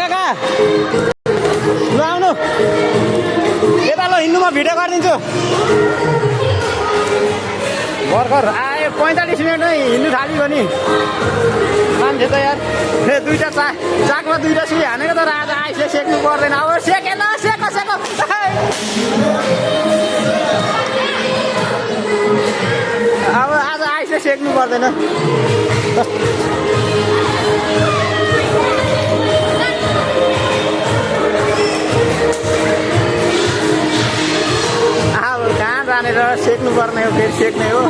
काका ल आउनु यता ल हिँड्नु म भिडियो गरिदिन्छु भर्खर आयो 45 मिनट नै हिँड्नु थाल्यो नि मान्छे त यार दुईटा चाकमा दुईटा सुई हानेको तर आज आइसले सेक्नु पर्दैन अब सेकेन सेको अब आज आइसले सेक्नु पर्दैन अब कहाँ जाने र सेक्नु पर्ने हो फेरि सेक्ने हो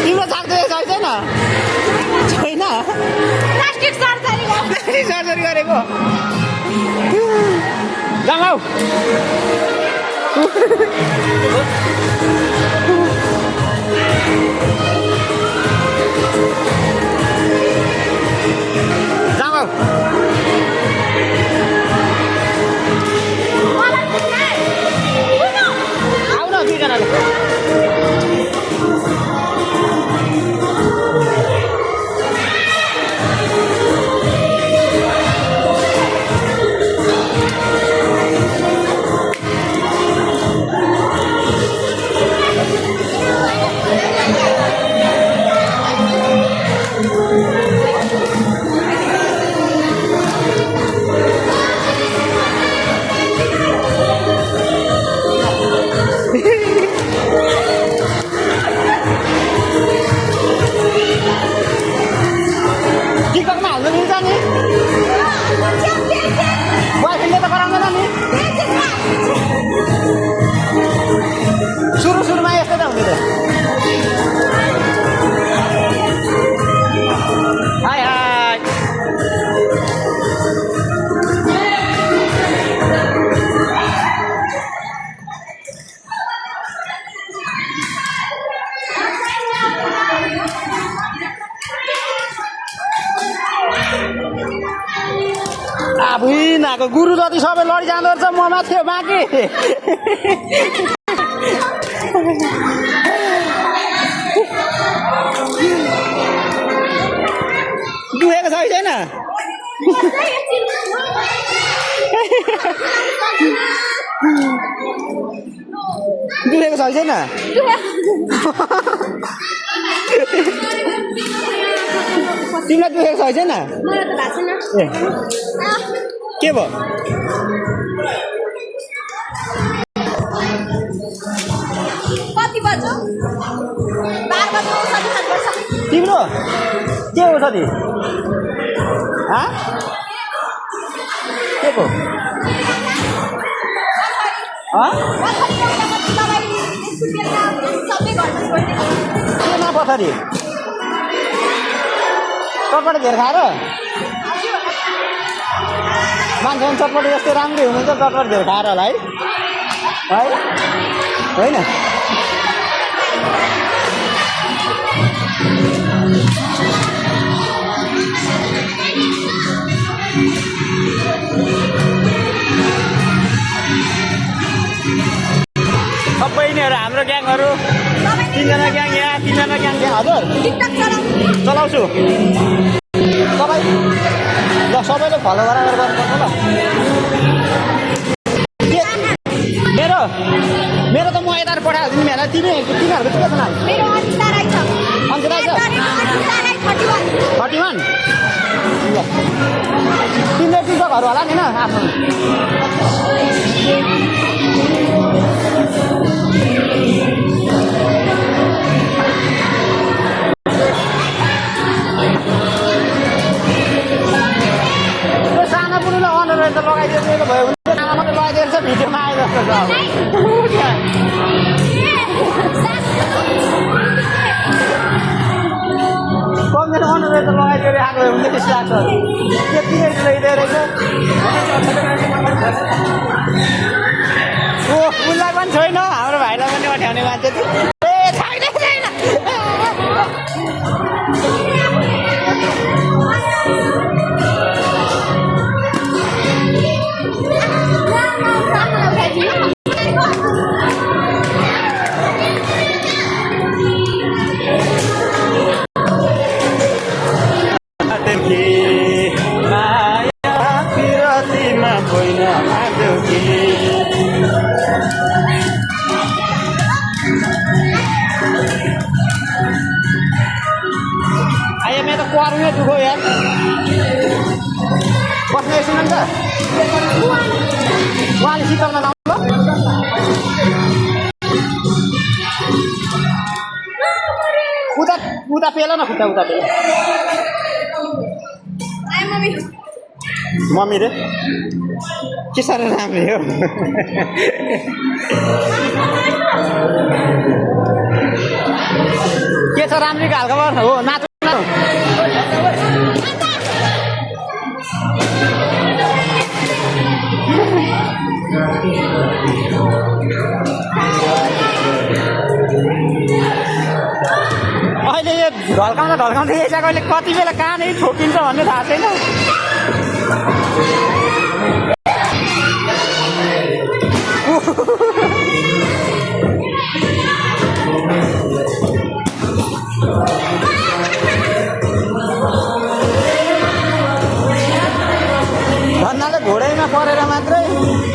तिम्रो चाक्दो छैन छैन प्लास्टिक सर्जरी गरेको जाऊ आऊ न दुईजनाले टिकटकमा हाल्नु मिल्छ नि बोयफ्रेन्डले त गराउँदैन नि सुरुमा यस्तो त हुँदैन हाय हाय नाको गुरु जति सबै लडिजाँदो रहेछ म माथि बाँकी दुखेको छ छैन दुखेको छ छैन तिमीलाई दुखेको छ छैन के भयो कति बज्यो 12 बज्यो औषधि खानुपर्छ तिम्रो के औषधि के को केमा पथरी चटपट घेर खाएर मान्छे चटपट यस्तो राम्रै हुनुहुन्छ चटपट घेर खाएर होला है होइन सबै यिनीहरू हाम्रो ग्याङहरू 3 जना ग्याङ यहाँ 3 जना ग्याङ त्यहाँ हजुर चलाउँछु तपाईँ ल सबैले फलो गरेर गर्नुपर्छ ल मेरो त म यता पठाइदिनु नि मेला तिमीहरूको के छ मेरो अन्साराइ छ 31 ल तिमीले टिकटहरू होला नि न आफ्नो सानो पुरुलाई अनुहार त लगाइदिएको भयो भने सानो मात्रै लगाइदिएको छ भिडियोमा आए जस्तो छ कमजोर अनुहार त लगाइदिएर आएको भयो भने त्यस्तो लाग्छ त्यतिकै ल्याइदिएर उसलाई पनि छैन हाम्रो भाइलाई पनि अठ्याउने मान्छे छैन यार बस्ने एकछिन नि त उहाँले शीतलमा जाउँ ल उता उता पेल न खुट्टा उता पेल आए मम्मी मम्मी रे के साह्रो राम्री हो के छ राम्रीको हालखबर हो नाच्नु अहिले यो ढल्काउँदै यसको अहिले कति बेला कहाँनिर ठोकिन्छ भन्ने थाहा छैन भन्नाले घोडैमा परेर मात्रै